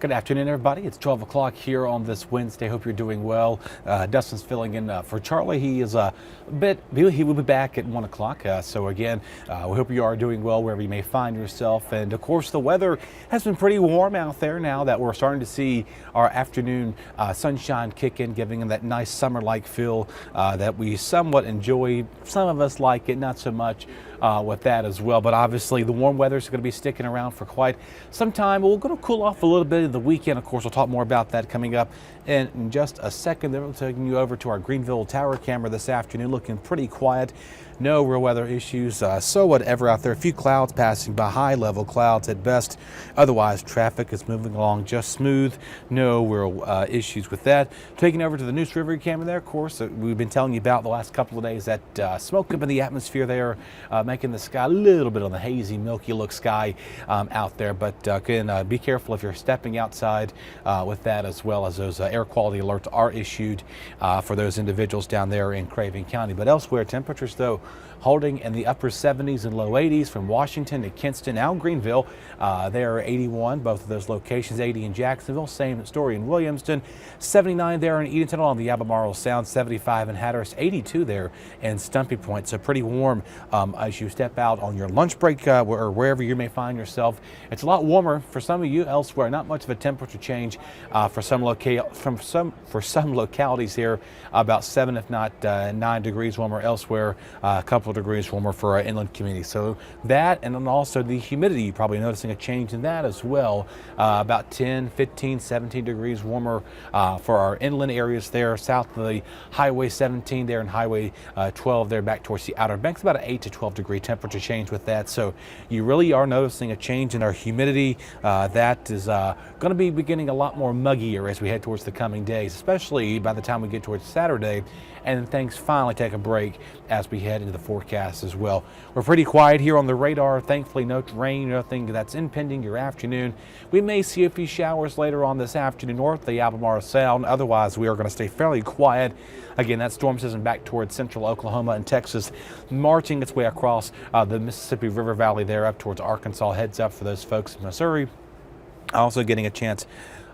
Good afternoon, everybody. It's 12 o'clock here on this Wednesday. Hope you're doing well. Dustin's filling in for Charlie. He will be back at 1 o'clock. So again, we hope you are doing well wherever you may find yourself. And of course, the weather has been pretty warm out there now that we're starting to see our afternoon sunshine kick in, giving them that nice summer-like feel that we somewhat enjoy. Some of us like it, not so much with that as well. But obviously, the warm weather is going to be sticking around for quite some time. We're going to cool off a little bit in the weekend. Of course, we'll talk more about that coming up in just a second. Then we're taking you over to our Greenville Tower camera this afternoon, looking pretty quiet. No real weather issues, so whatever out there. A few clouds passing by, high-level clouds at best. Otherwise, traffic is moving along just smooth. No real issues with that. Taking over to the Neuse River camera there, of course, we've been telling you about the last couple of days that smoke up in the atmosphere there, making the sky a little bit on the hazy, milky look sky out there. But again, be careful if you're stepping outside with that, as well as those air quality alerts are issued for those individuals down there in Craven County. But elsewhere, temperatures, though, holding in the upper 70s and low 80s from Washington to Kinston, now Greenville. There are 81, both of those locations, 80 in Jacksonville, same story in Williamston, 79 there in Edenton along the Albemarle Sound, 75 in Hatteras, 82 there in Stumpy Point. So pretty warm as you step out on your lunch break or wherever you may find yourself. It's a lot warmer for some of you elsewhere. Not much of a temperature change for some localities here. About 7 if not 9 degrees warmer elsewhere. A couple degrees warmer for our inland community. So that, and then also the humidity, you're probably noticing a change in that as well. About 10, 15, 17 degrees warmer for our inland areas there, south of the Highway 17 there and Highway 12 there back towards the Outer Banks. About an 8 to 12 degree temperature change with that. So you really are noticing a change in our humidity. That is going to be beginning a lot more muggier as we head towards the coming days, especially by the time we get towards Saturday, and things finally take a break as we head into the forecast as well. We're pretty quiet here on the radar. Thankfully, no rain, nothing that's impending your afternoon. We may see a few showers later on this afternoon north of the Albemarle Sound. Otherwise, we are going to stay fairly quiet. Again, that storm system back towards central Oklahoma and Texas, marching its way across the Mississippi River Valley there up towards Arkansas. Heads up for those folks in Missouri. Also getting a chance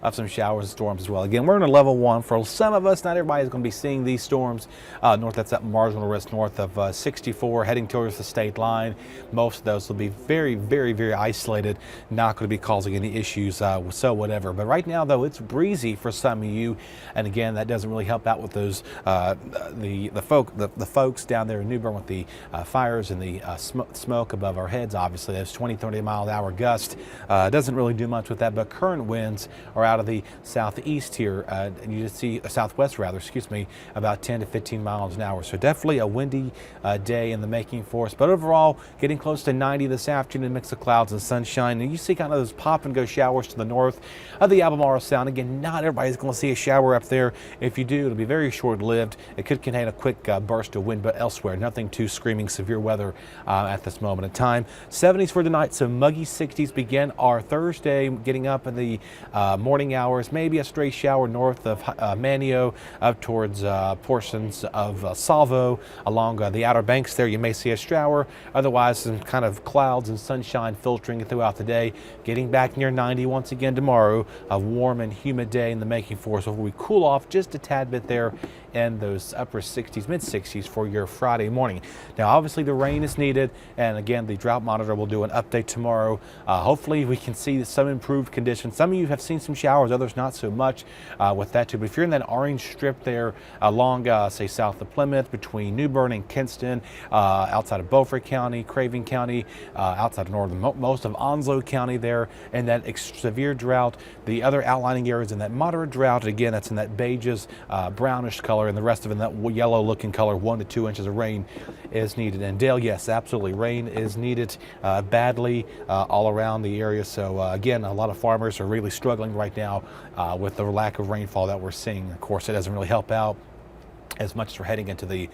of some showers and storms as well. Again, we're in a level 1. For some of us, not everybody is going to be seeing these storms north. That's that marginal risk north of 64 heading towards the state line. Most of those will be very, very, very isolated, not going to be causing any issues so whatever. But right now, though, it's breezy for some of you, and again, that doesn't really help out with those the folks down there in New Bern with the fires and the smoke above our heads. Obviously, those 20-30 mile-an-hour gusts doesn't really do much with that, but current winds are out of the southeast here, and you just see southwest rather, excuse me, about 10 to 15 miles an hour. So definitely a windy day in the making for us. But overall, getting close to 90 this afternoon, mix of clouds and sunshine. And you see kind of those pop and go showers to the north of the Albemarle Sound. Again, not everybody's going to see a shower up there. If you do, it'll be very short-lived. It could contain a quick burst of wind, but elsewhere, nothing too screaming severe weather at this moment in time. 70s for tonight, so muggy 60s begin our Thursday, getting up in the morning hours, maybe a stray shower north of Manio up towards portions of Salvo along the Outer Banks there. You may see a shower. Otherwise, some kind of clouds and sunshine filtering throughout the day. Getting back near 90 once again tomorrow. A warm and humid day in the making for us. So we cool off just a tad bit there in those upper 60s, mid 60s for your Friday morning. Now, obviously, the rain is needed, and again, the drought monitor will do an update tomorrow. Hopefully, we can see some improved conditions. Some of you have seen some showers, others not so much with that too. But if you're in that orange strip there along, say, south of Plymouth, between New Bern and Kinston, outside of Beaufort County, Craven County, outside of most of Onslow County there, and that severe drought, the other outlining areas in that moderate drought, again, that's in that beiges, brownish color, and the rest of it in that yellow looking color. 1 to 2 inches of rain is needed. And Dale, yes, absolutely, rain is needed badly all around the area. So again, a lot of farmers are really struggling right now with the lack of rainfall that we're seeing. Of course, it doesn't really help out as much as we're heading into the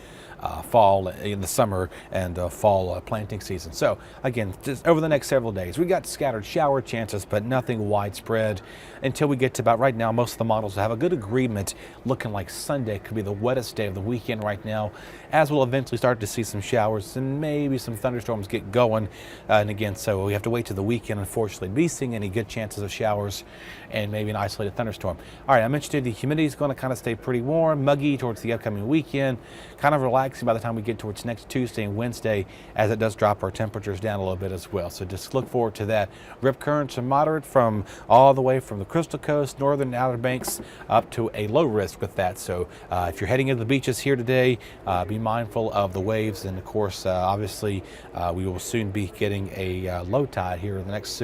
fall, in the summer and fall planting season. So again, just over the next several days, we got scattered shower chances, but nothing widespread until we get to about right now. Most of the models have a good agreement, looking like Sunday could be the wettest day of the weekend right now, as we'll eventually start to see some showers and maybe some thunderstorms get going. And again, so we have to wait till the weekend, unfortunately, to be seeing any good chances of showers and maybe an isolated thunderstorm. All right, I mentioned the humidity is going to kind of stay pretty warm, muggy towards the upcoming weekend, kind of relaxing by the time we get towards next Tuesday and Wednesday, as it does drop our temperatures down a little bit as well. So just look forward to that. Rip currents are moderate from all the way from the Crystal Coast, northern and outer banks, up to a low risk with that. So if you're heading into the beaches here today, be mindful of the waves, and of course, obviously, we will soon be getting a low tide here in the next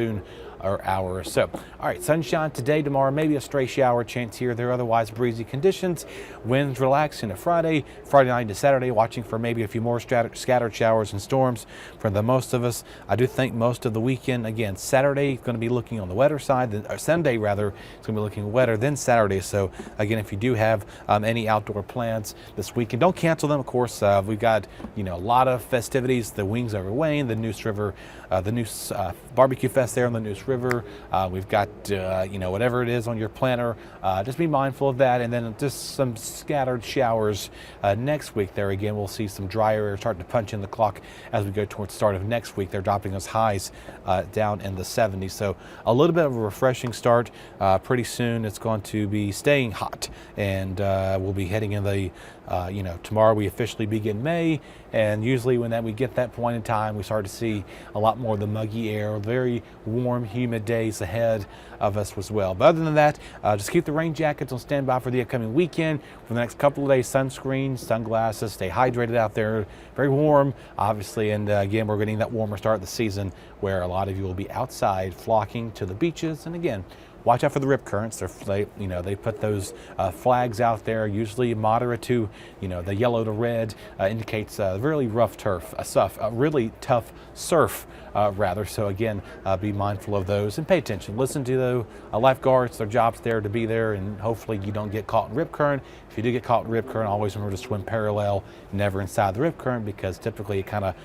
hour or so. All right, sunshine today, tomorrow, maybe a stray shower chance here. There are otherwise breezy conditions. Winds relaxing to Friday night to Saturday, watching for maybe a few more scattered showers and storms for the most of us. I do think most of the weekend, again, Saturday is going to be looking on the wetter side, or Sunday rather, it's going to be looking wetter than Saturday. So again, if you do have any outdoor plans this weekend, don't cancel them. Of course, we've got a lot of festivities. The Wings Over Wayne, the Neuse River, the Neuse Barbecue Fest there on the Neuse River. We've got whatever it is on your planner. Just be mindful of that, and then just some scattered showers next week. There again, we'll see some drier air starting to punch in the clock as we go towards the start of next week. They're dropping us highs down in the 70s, so a little bit of a refreshing start. Pretty soon it's going to be staying hot, and we'll be heading in the tomorrow we officially begin May, and usually when we get that point in time, we start to see a lot more of the muggy air, very warm, humid days ahead of us as well. But other than that, just keep the rain jackets on standby for the upcoming weekend. For the next couple of days, sunscreen, sunglasses, stay hydrated out there. Very warm, obviously, and again, we're getting that warmer start of the season where a lot of you will be outside flocking to the beaches. And again, watch out for the rip currents. They put those flags out there, usually moderate to, the yellow to red indicates really rough turf, really tough surf rather. So again, be mindful of those and pay attention. Listen to the lifeguards. Their job's there to be there, and hopefully you don't get caught in rip current. If you do get caught in rip current, always remember to swim parallel, never inside the rip current, because typically it kind of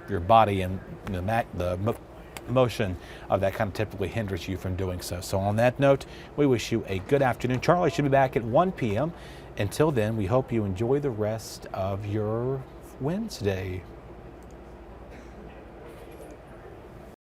your body and the motion of that kind of typically hinders you from doing so. So on that note, we wish you a good afternoon. Charlie should be back at 1 p.m. Until then, we hope you enjoy the rest of your Wednesday.